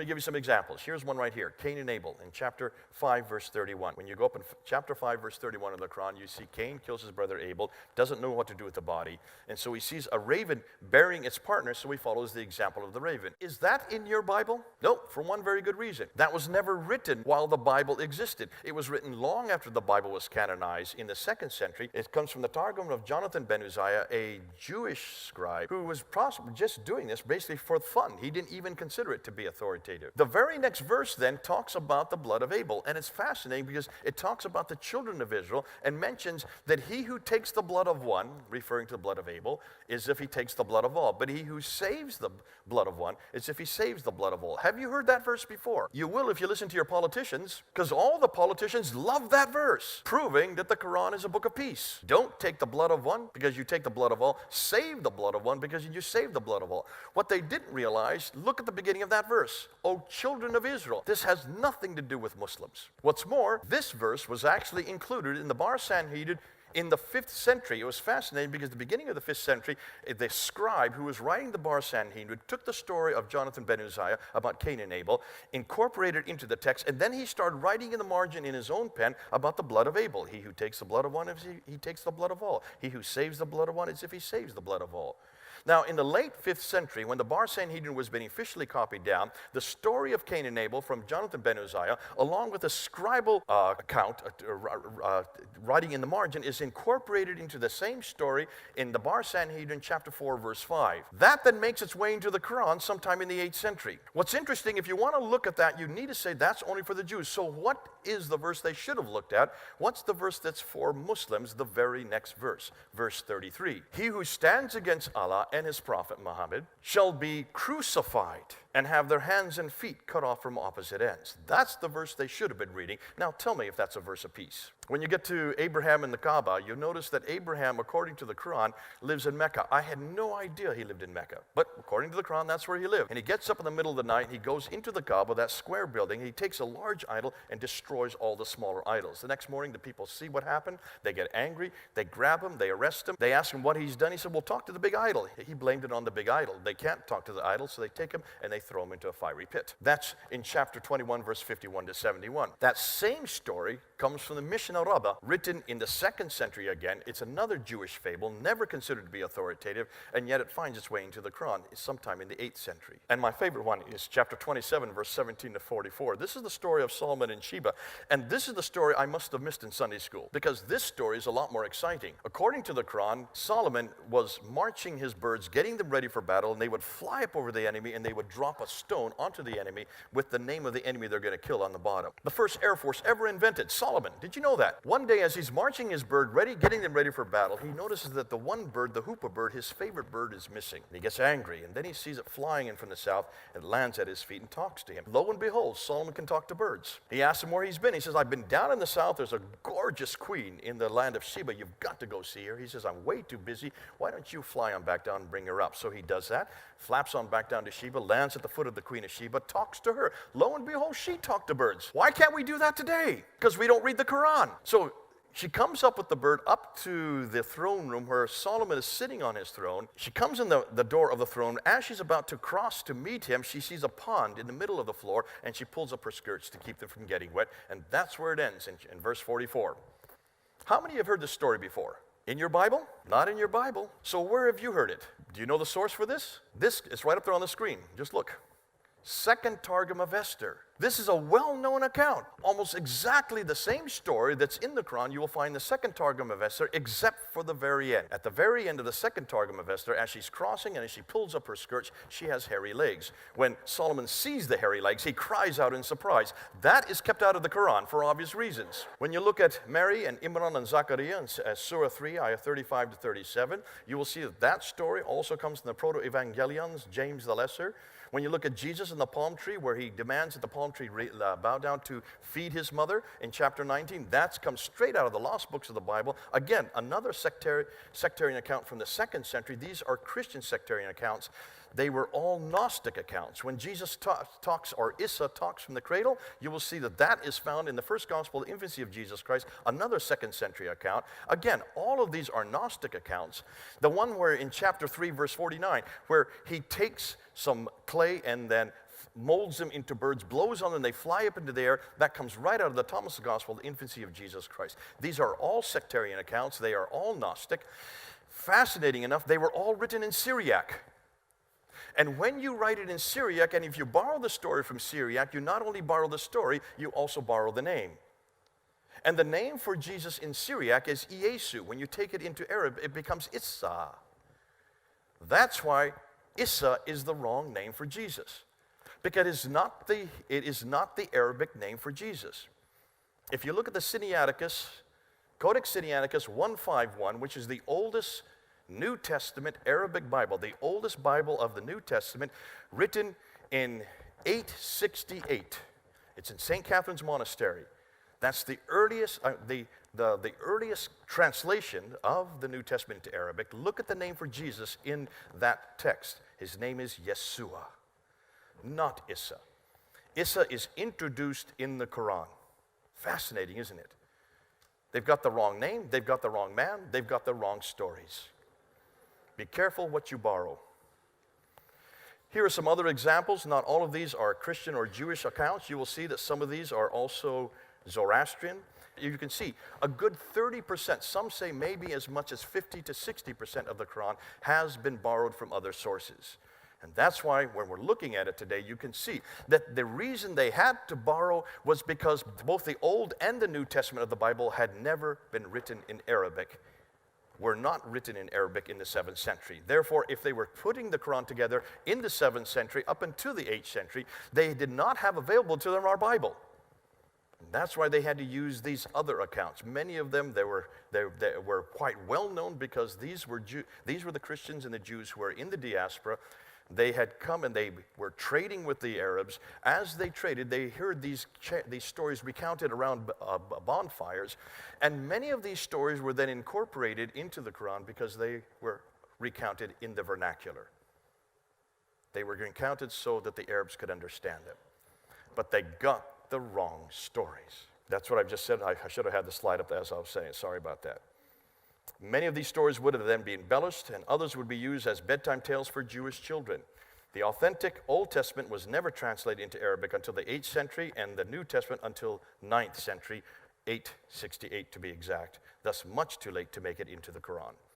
Let me give you some examples. Here's one right here, Cain and Abel in chapter 5, verse 31. When you go up in chapter 5, verse 31 of the Quran, you see Cain kills his brother Abel, doesn't know what to do with the body, and so he sees a raven burying its partner, so he follows the example of the raven. Is that in your Bible? No, for one very good reason. That was never written while the Bible existed. It was written long after the Bible was canonized in the 2nd century. It comes from the Targum of Jonathan ben Uzziah, a Jewish scribe who was just doing this basically for fun. He didn't even consider it to be authoritative. The very next verse then talks about the blood of Abel, and it's fascinating because it talks about the children of Israel and mentions that he who takes the blood of one, referring to the blood of Abel, is if he takes the blood of all. But he who saves the blood of one is if he saves the blood of all. Have you heard that verse before? You will if you listen to your politicians, because all the politicians love that verse, proving that the Quran is a book of peace. Don't take the blood of one because you take the blood of all. Save the blood of one because you save the blood of all. What they didn't realize, look at the beginning of that verse. O children of Israel. This has nothing to do with Muslims. What's more, this verse was actually included in the Bar Sanhedrin in the 5th century. It was fascinating because at the beginning of the 5th century, the scribe who was writing the Bar Sanhedrin took the story of Jonathan ben Uzziah about Cain and Abel, incorporated it into the text, and then he started writing in the margin in his own pen about the blood of Abel. He who takes the blood of one, he takes the blood of all. He who saves the blood of one, is if he saves the blood of all. Now, in the late 5th century, when the Bar Sanhedrin was being officially copied down, the story of Cain and Abel from Jonathan ben Uzziah, along with a scribal account, writing in the margin, is incorporated into the same story in the Bar Sanhedrin chapter 4, verse 5. That then makes its way into the Quran sometime in the 8th century. What's interesting, if you want to look at that, you need to say that's only for the Jews. So what is the verse they should have looked at? What's the verse that's for Muslims? The very next verse, verse 33. He who stands against Allah and his prophet Muhammad shall be crucified and have their hands and feet cut off from opposite ends. That's the verse they should have been reading. Now tell me if that's a verse of peace. When you get to Abraham and the Kaaba, you'll notice that Abraham, according to the Quran, lives in Mecca. I had no idea he lived in Mecca, but according to the Quran, that's where he lived. And he gets up in the middle of the night, he goes into the Kaaba, that square building, he takes a large idol and destroys all the smaller idols. The next morning, the people see what happened, they get angry, they grab him, they arrest him, they ask him what he's done. He said, well, talk to the big idol. He blamed it on the big idol. They can't talk to the idol, so they take him and they throw him into a fiery pit. That's in chapter 21, verse 51 to 71. That same story comes from the Mishnah Rabbah, written in the 2nd century again. It's another Jewish fable, never considered to be authoritative, and yet it finds its way into the Quran sometime in the 8th century. And my favorite one is chapter 27, verse 17 to 44. This is the story of Solomon and Sheba, and this is the story I must have missed in Sunday school, because this story is a lot more exciting. According to the Quran, Solomon was marching his birds, getting them ready for battle, and they would fly up over the enemy, and they would drop a stone onto the enemy with the name of the enemy they're going to kill on the bottom. The first Air Force ever invented, Solomon. Did you know that? One day as he's marching his bird, getting them ready for battle, he notices that the one bird, the hoopoe bird, his favorite bird, is missing. And he gets angry, and then he sees it flying in from the south and lands at his feet and talks to him. Lo and behold, Solomon can talk to birds. He asks him where he's been. He says, I've been down in the south. There's a gorgeous queen in the land of Sheba. You've got to go see her. He says, I'm way too busy. Why don't you fly on back down and bring her up? So he does that, flaps on back down to Sheba, lands at the foot of the queen of Sheba, talks to her. Lo and behold, she talked to birds. Why can't we do that today? Because we don't read the Quran. So she comes up with the bird up to the throne room where Solomon is sitting on his throne. She comes in the door of the throne. As she's about to cross to meet him, she sees a pond in the middle of the floor, and she pulls up her skirts to keep them from getting wet. And that's where it ends in verse 44. How many have heard this story before? In your Bible? Not in your Bible. So where have you heard it? Do you know the source for this? This is right up there on the screen. Just look. Second Targum of Esther. This is a well-known account. Almost exactly the same story that's in the Quran you will find in the Second Targum of Esther, except for the very end. At the very end of the Second Targum of Esther, as she's crossing and as she pulls up her skirts, she has hairy legs. When Solomon sees the hairy legs, he cries out in surprise. That is kept out of the Quran for obvious reasons. When you look at Mary and Imran and Zachariah in Surah 3, ayah 35 to 37, you will see that that story also comes from the Proto-Evangelions, James the Lesser. When you look at Jesus in the palm tree, where he demands that the palm tree bow down to feed his mother in chapter 19, that comes straight out of the lost books of the Bible. Again, another sectarian account from the 2nd century. These are Christian sectarian accounts. They were all Gnostic accounts. When Jesus talks, or Issa talks from the cradle, you will see that that is found in the first gospel, the infancy of Jesus Christ, another 2nd century account. Again, all of these are Gnostic accounts. The one where in chapter 3, verse 49, where he takes some clay and then molds them into birds, blows on them, they fly up into the air. That comes right out of the Thomas Gospel, the infancy of Jesus Christ. These are all sectarian accounts. They are all Gnostic. Fascinating enough, they were all written in Syriac. And when you write it in Syriac, and if you borrow the story from Syriac, you not only borrow the story, you also borrow the name. And the name for Jesus in Syriac is Iesu. When you take it into Arab, it becomes Issa. That's why Issa is the wrong name for Jesus, because it is not the Arabic name for Jesus. If you look at the Sinaiticus, Codex Sinaiticus 151, which is the oldest New Testament Arabic Bible, the oldest Bible of the New Testament, written in 868. It's in St. Catherine's Monastery. That's the earliest, the earliest translation of the New Testament into Arabic. Look at the name for Jesus in that text. His name is Yeshua, not Issa. Issa is introduced in the Quran. Fascinating, isn't it? They've got the wrong name, they've got the wrong man, they've got the wrong stories. Be careful what you borrow. Here are some other examples. Not all of these are Christian or Jewish accounts. You will see that some of these are also Zoroastrian. You can see a good 30%, some say maybe as much as 50 to 60% of the Quran has been borrowed from other sources. And that's why when we're looking at it today, you can see that the reason they had to borrow was because both the Old and the New Testament of the Bible had never been written in Arabic, were not written in Arabic in the 7th century. Therefore, if they were putting the Quran together in the 7th century up until the 8th century, they did not have available to them our Bible. That's why they had to use these other accounts. Many of them, they were quite well known because these were the Christians and the Jews who were in the diaspora. They had come and they were trading with the Arabs. As they traded, they heard these stories recounted around bonfires. And many of these stories were then incorporated into the Quran because they were recounted in the vernacular. They were recounted so that the Arabs could understand them. But they got the wrong stories. That's what I've just said. I should have had the slide up as I was saying. Sorry about that. Many of these stories would have then been embellished, and others would be used as bedtime tales for Jewish children. The authentic Old Testament was never translated into Arabic until the 8th century, and the New Testament until 9th century, 868 to be exact. Thus much too late to make it into the Quran.